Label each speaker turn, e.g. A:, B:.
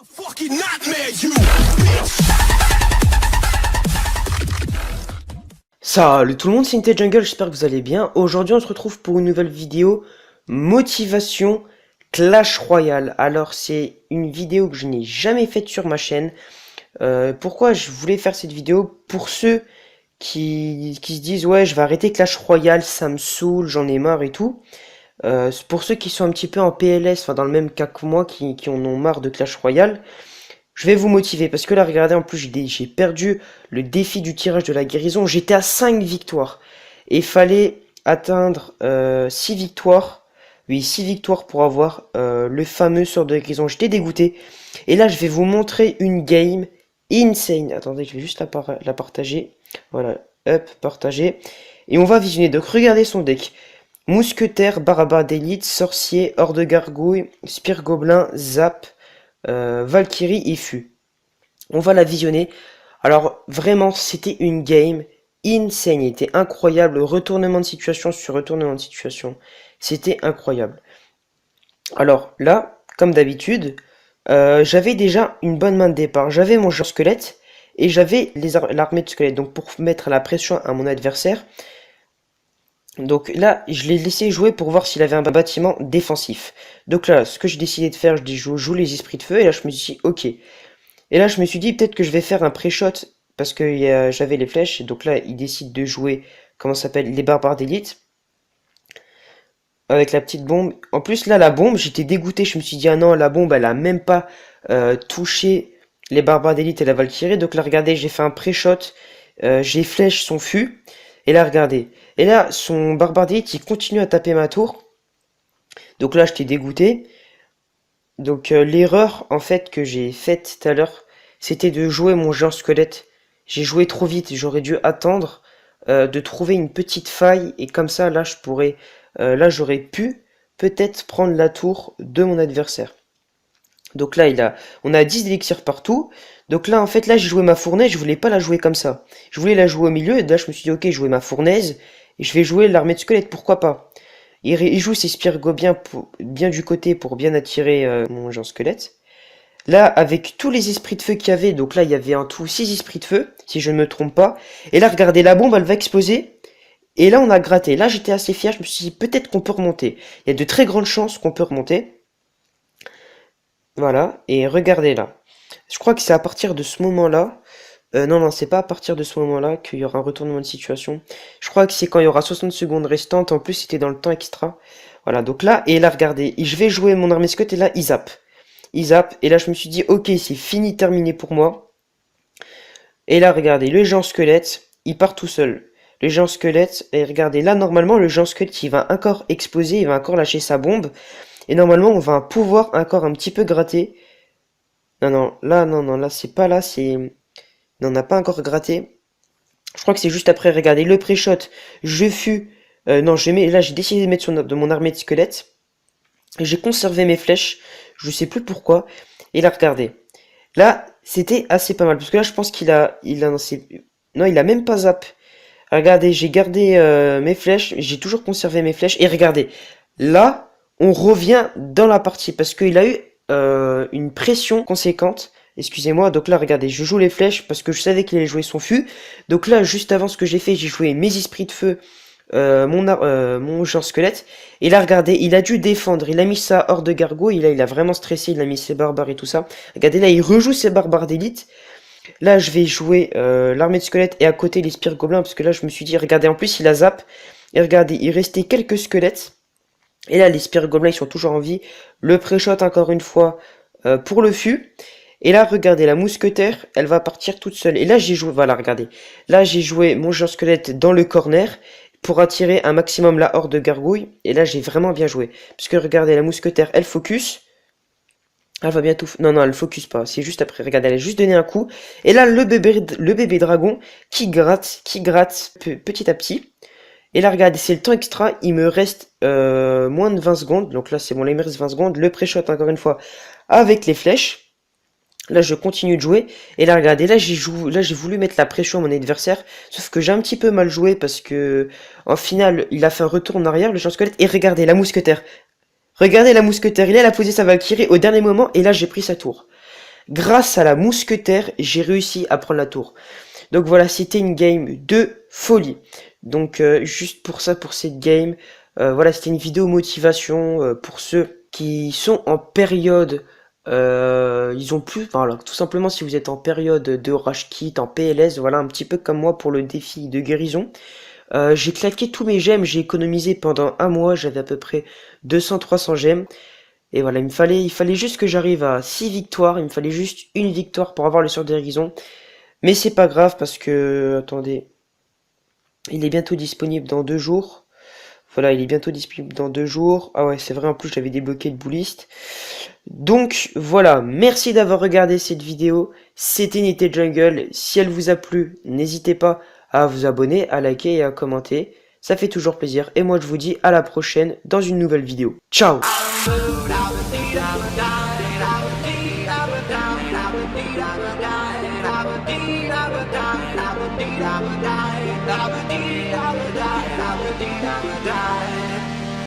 A: Fucking nightmare, you bitch.
B: Salut tout le monde, c'est Inte Jungle, j'espère que vous allez bien. Aujourd'hui on se retrouve pour une nouvelle vidéo motivation Clash Royale. Alors c'est une vidéo que je n'ai jamais faite sur ma chaîne. Pourquoi je voulais faire cette vidéo? Pour ceux qui se disent ouais je vais arrêter Clash Royale, ça me saoule, j'en ai marre et tout. Pour ceux qui sont un petit peu en PLS, enfin dans le même cas que moi, qui en ont marre de Clash Royale, je vais vous motiver parce que là, regardez, en plus, j'ai perdu le défi du tirage de la guérison. J'étais à 5 victoires et il fallait atteindre 6 victoires. Oui, 6 victoires pour avoir le fameux sort de guérison. J'étais dégoûté. Et là, je vais vous montrer une game insane. Attendez, je vais juste la partager. Voilà, hop, partager. Et on va visionner. Donc, regardez son deck. Mousquetaire, Barbare d'élite, Sorcier, Horde de Gargouille, Spire Gobelin, Zap, Valkyrie et Fu. On va la visionner. Alors vraiment c'était une game insane, il était incroyable, retournement de situation sur retournement de situation, c'était incroyable. Alors là, comme d'habitude, j'avais déjà une bonne main de départ, j'avais mon genre squelette et j'avais l'armée de squelette, donc pour mettre la pression à mon adversaire. Donc là, je l'ai laissé jouer pour voir s'il avait un bâtiment défensif. Donc là, ce que j'ai décidé de faire, je joue les esprits de feu, et là je me suis dit, ok. Et là je me suis dit, peut-être que je vais faire un pré-shot, parce que j'avais les flèches, et donc là, il décide de jouer, comment ça s'appelle, les barbares d'élite, avec la petite bombe. En plus, là, la bombe, j'étais dégoûté, je me suis dit, ah non, la bombe, elle a même pas touché les barbares d'élite et la Valkyrie. Donc là, regardez, j'ai fait un pré-shot, j'ai flèche son fût. Et là, regardez. Et là, son barbare d'élite, il continue à taper ma tour. Donc là, j'étais dégoûté. Donc l'erreur, en fait, que j'ai faite tout à l'heure, c'était de jouer mon géant squelette. J'ai joué trop vite. J'aurais dû attendre de trouver une petite faille. Et comme ça, là, là, j'aurais pu peut-être prendre la tour de mon adversaire. Donc là, on a 10 élixirs partout. Donc là, en fait, là, j'ai joué ma fournaise. Je voulais pas la jouer comme ça. Je voulais la jouer au milieu. Et là, je me suis dit, ok, jouer ma fournaise. Et je vais jouer l'armée de squelettes. Pourquoi pas? Il joue ses spires bien, bien du côté pour bien attirer mon géant squelette. Là, avec tous les esprits de feu qu'il y avait. Donc là, il y avait en tout 6 esprits de feu, si je ne me trompe pas. Et là, regardez, la bombe, elle va exploser. Et là, on a gratté. Là, j'étais assez fier. Je me suis dit, peut-être qu'on peut remonter. Il y a de très grandes chances qu'on peut remonter. Voilà, et regardez là. Je crois que c'est à partir de ce moment-là. Non, c'est pas à partir de ce moment-là qu'il y aura un retournement de situation. Je crois que c'est quand il y aura 60 secondes restantes. En plus, c'était dans le temps extra. Voilà, donc là, et là, regardez. Et je vais jouer mon armée squelette et là, il zappe. Il zappe, et là, je me suis dit, ok, c'est fini, terminé pour moi. Et là, regardez, le géant squelette, il part tout seul. Le géant squelette, et regardez, là, normalement, le géant squelette, il va encore exploser, il va encore lâcher sa bombe. Et normalement, on va pouvoir encore un petit peu gratter. Non, là, c'est pas là, c'est... Non, on n'a pas encore gratté. Je crois que c'est juste après, regardez, le pré-shot, je fus... non, là, j'ai décidé de mettre de mon armée de squelettes. J'ai conservé mes flèches, je sais plus pourquoi. Et là, regardez. Là, c'était assez pas mal, parce que là, je pense non, il a même pas zap. Regardez, j'ai gardé mes flèches, j'ai toujours conservé mes flèches. Et regardez, là... On revient dans la partie parce qu'il a eu une pression conséquente. Excusez-moi, donc là regardez, je joue les flèches parce que je savais qu'il allait jouer son fût. Donc là, juste avant ce que j'ai fait, j'ai joué mes esprits de feu, mon genre squelette. Et là regardez, il a dû défendre, il a mis sa horde de gargouilles, il a vraiment stressé, il a mis ses barbares et tout ça. Regardez là, il rejoue ses barbares d'élite. Là, je vais jouer l'armée de squelettes et à côté les spires gobelins parce que là, je me suis dit, regardez, en plus il a zap. Et regardez, il restait quelques squelettes. Et là, les spires gobelins, ils sont toujours en vie. Le pré-shot, encore une fois, pour le fût. Et là, regardez, la mousquetaire, elle va partir toute seule. Et là, j'ai joué, voilà, regardez. Là, j'ai joué mon géant squelette dans le corner pour attirer un maximum la horde de gargouilles. Et là, j'ai vraiment bien joué. Parce que regardez, la mousquetaire, elle focus. Elle va bientôt... Non, elle focus pas. C'est juste après. Regardez, elle a juste donné un coup. Et là, le bébé dragon qui gratte petit à petit. Et là, regardez, c'est le temps extra, il me reste moins de 20 secondes. Donc là, c'est bon, là, il me reste 20 secondes. Le pré-shot, encore une fois, avec les flèches. Là, je continue de jouer. Et là, regardez, là, j'ai voulu mettre la pression à mon adversaire. Sauf que j'ai un petit peu mal joué parce que, en finale, il a fait un retour en arrière, le géant squelette. Et regardez, la mousquetaire, il a posé sa Valkyrie au dernier moment. Et là, j'ai pris sa tour. grâce à la mousquetaire, j'ai réussi à prendre la tour. Donc voilà, c'était une game de folie. Donc juste pour ça, pour cette game, voilà, c'était une vidéo motivation pour ceux qui sont en période, ils ont plus, voilà, tout simplement si vous êtes en période de rage quit, en PLS, voilà, un petit peu comme moi pour le défi de guérison. J'ai claqué tous mes gemmes, j'ai économisé pendant un mois, j'avais à peu près 200-300 gemmes. Et voilà, il fallait juste que j'arrive à 6 victoires, il me fallait juste une victoire pour avoir le sort de guérison. Mais c'est pas grave parce que, attendez, il est bientôt disponible dans 2 jours. Voilà, il est bientôt disponible dans 2 jours. Ah ouais, c'est vrai, en plus j'avais débloqué le bullist. Donc voilà, merci d'avoir regardé cette vidéo. C'était Nité Jungle. Si elle vous a plu, n'hésitez pas à vous abonner, à liker et à commenter. Ça fait toujours plaisir. Et moi je vous dis à la prochaine dans une nouvelle vidéo. Ciao!
A: I would die.